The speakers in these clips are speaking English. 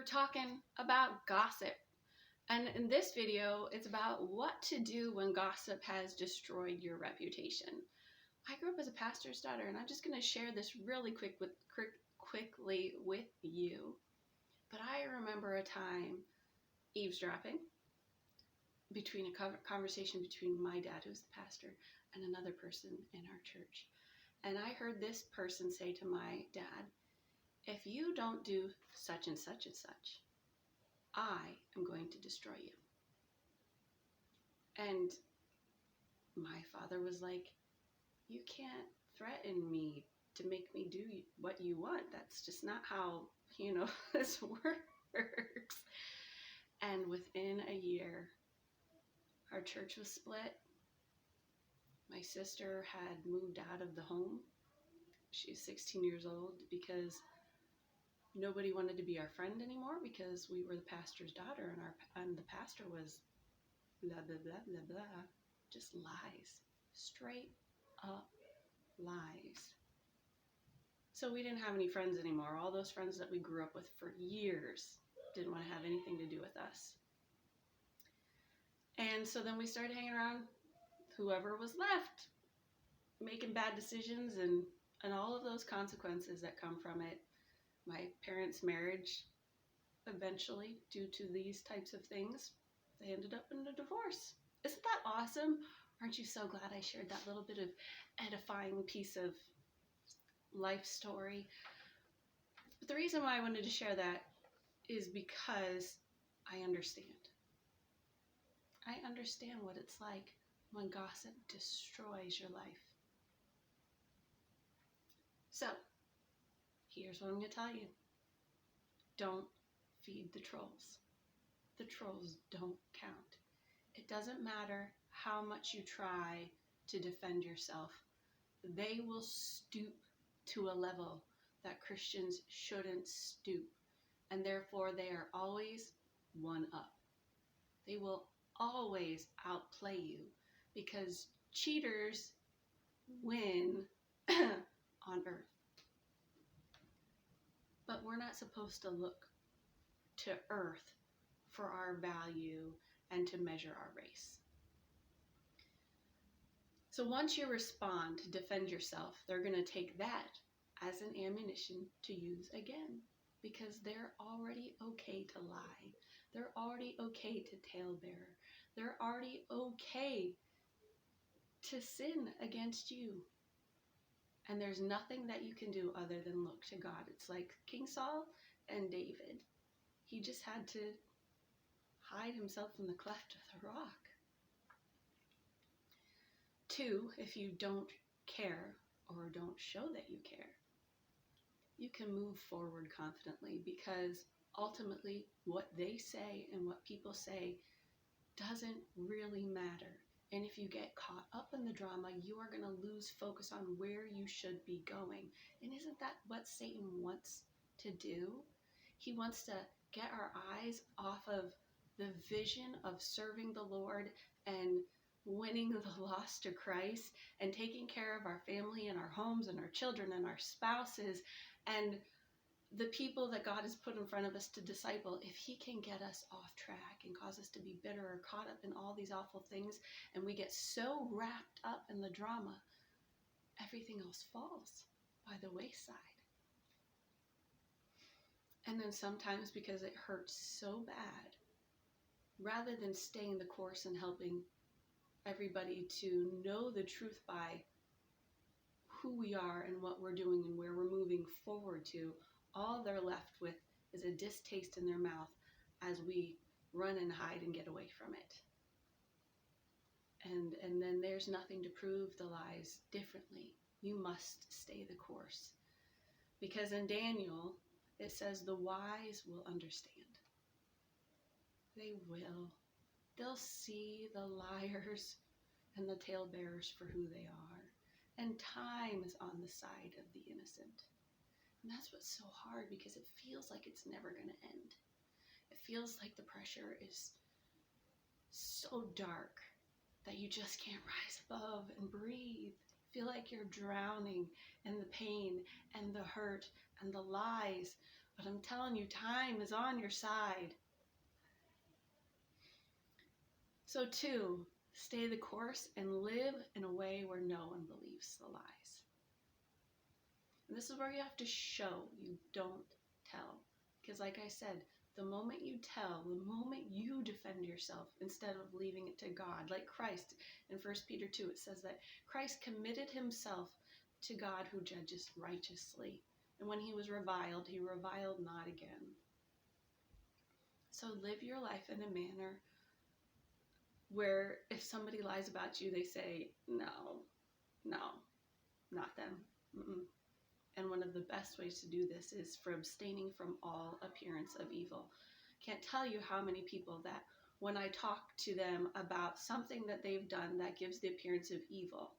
talking about gossip. And in this video, it's about what to do when gossip has destroyed your reputation. I grew up as a pastor's daughter, and I'm just going to share this really quickly with you. But I remember a time eavesdropping between a conversation between my dad, who's the pastor, and another person in our church. And I heard this person say to my dad, "If you don't do such and such and such, I am going to destroy you." And my father was like, "You can't threaten me to make me do what you want. That's just not how, this works." And within a year, our church was split. My sister had moved out of the home. She was 16 years old because nobody wanted to be our friend anymore because we were the pastor's daughter, and the pastor was blah, blah, blah, blah, blah. Just lies. Straight up lies. So we didn't have any friends anymore. All those friends that we grew up with for years didn't want to have anything to do with us. And so then we started hanging around whoever was left, making bad decisions and all of those consequences that come from it. My parents' marriage, eventually, due to these types of things, they ended up in a divorce. Isn't that awesome? Aren't you so glad I shared that little bit of edifying piece of life story? But the reason why I wanted to share that is because I understand. I understand what it's like when gossip destroys your life. So, here's what I'm going to tell you. Don't feed the trolls. The trolls don't count. It doesn't matter how much you try to defend yourself. They will stoop to a level that Christians shouldn't stoop. And therefore, they are always one up. They will always outplay you because cheaters win on earth. But we're not supposed to look to earth for our value and to measure our race. So once you respond to defend yourself, they're going to take that as an ammunition to use again because they're already okay to lie. They're already okay to talebear. They're already okay to sin against you. And there's nothing that you can do other than look to God. It's like King Saul and David. He just had to hide himself in the cleft of the rock. 2, if you don't care or don't show that you care, you can move forward confidently because ultimately what they say and what people say doesn't really matter. And if you get caught up in the drama, you are going to lose focus on where you should be going. And isn't that what Satan wants to do? He wants to get our eyes off of the vision of serving the Lord and winning the lost to Christ and taking care of our family and our homes and our children and our spouses and the people that God has put in front of us to disciple. If he can get us off track and cause us to be bitter or caught up in all these awful things and we get so wrapped up in the drama, everything else falls by the wayside. And then sometimes because it hurts so bad, rather than staying the course and helping everybody to know the truth by who we are and what we're doing and where we're moving forward to, all they're left with is a distaste in their mouth as we run and hide and get away from it. And then there's nothing to prove the lies differently. You must stay the course. Because in Daniel, it says the wise will understand. They will. They'll see the liars and the talebearers for who they are. And time is on the side of the innocent. And that's what's so hard because it feels like it's never going to end. It feels like the pressure is so dark that you just can't rise above and breathe. Feel like you're drowning in the pain and the hurt and the lies But I'm telling you, time is on your side. So 2, stay the course and live in a way where no one believes the lies. And this is where you have to show, you don't tell. Because like I said, the moment you tell, the moment you defend yourself instead of leaving it to God, like Christ in 1 Peter 2, it says that Christ committed himself to God who judges righteously. And when he was reviled, he reviled not again. So live your life in a manner where if somebody lies about you, they say, no, not them. Mm-mm. And one of the best ways to do this is for abstaining from all appearance of evil. Can't tell you how many people that when I talk to them about something that they've done that gives the appearance of evil,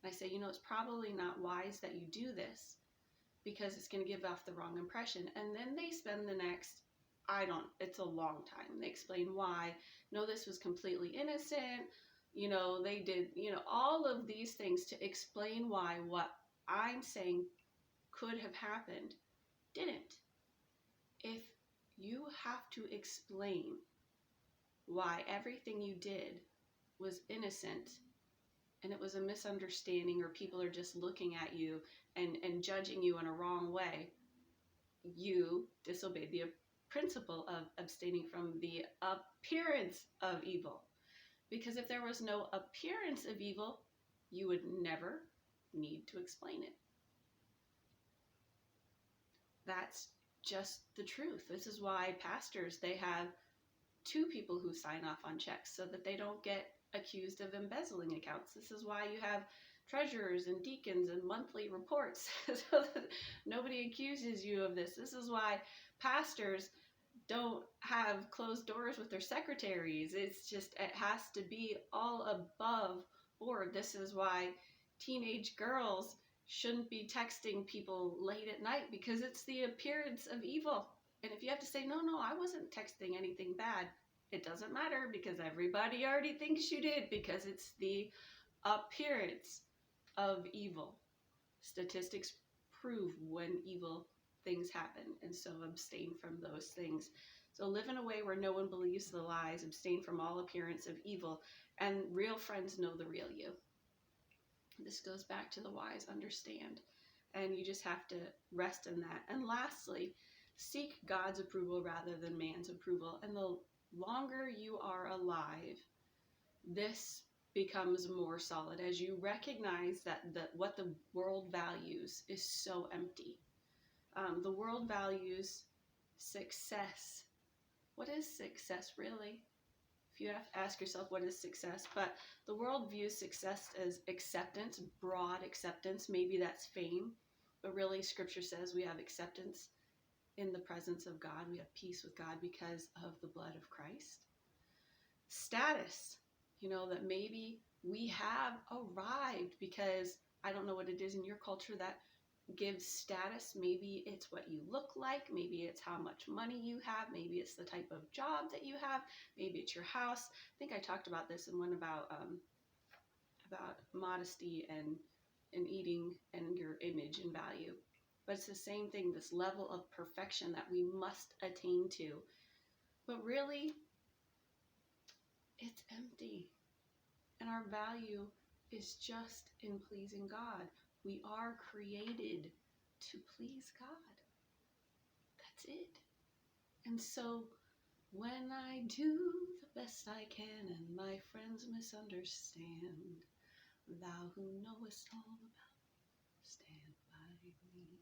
I say, it's probably not wise that you do this because it's going to give off the wrong impression. And then they spend the next, it's a long time. They explain why. No, this was completely innocent. They did, all of these things to explain why what I'm saying could have happened didn't. If you have to explain why everything you did was innocent and it was a misunderstanding or people are just looking at you and judging you in a wrong way, you disobeyed the principle of abstaining from the appearance of evil. Because if there was no appearance of evil, you would never need to explain it. That's just the truth. This is why pastors, they have 2 people who sign off on checks so that they don't get accused of embezzling accounts. This is why you have treasurers and deacons and monthly reports so that nobody accuses you of this. This is why pastors don't have closed doors with their secretaries. It's just, it has to be all above board. This is why teenage girls shouldn't be texting people late at night because it's the appearance of evil. And if you have to say, no, I wasn't texting anything bad, it doesn't matter because everybody already thinks you did because it's the appearance of evil. Statistics prove when evil things happen, and so abstain from those things. So live in a way where no one believes the lies, abstain from all appearance of evil, and real friends know the real you. This goes back to the wise understand, and you just have to rest in that. And lastly, seek God's approval rather than man's approval. And the longer you are alive, this becomes more solid as you recognize that what the world values is so empty. The world values success. What is success really? If you have to ask yourself, what is success? But the world views success as acceptance, broad acceptance. Maybe that's fame, but really Scripture says we have acceptance in the presence of God. We have peace with God because of the blood of Christ. Status, that maybe we have arrived because I don't know what it is in your culture that gives status. Maybe it's what you look like. Maybe it's how much money you have. Maybe it's the type of job that you have. Maybe it's your house. I think I talked about this in one about modesty and eating and your image and value. But it's the same thing, this level of perfection that we must attain to. But really, it's empty. And our value is just in pleasing God. We are created to please God. That's it. And so when I do the best I can and my friends misunderstand, thou who knowest all about me, stand by me.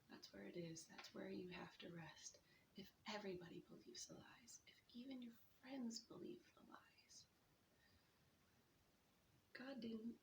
That's where it is. That's where you have to rest. If everybody believes the lies, if even your friends believe the lies, God didn't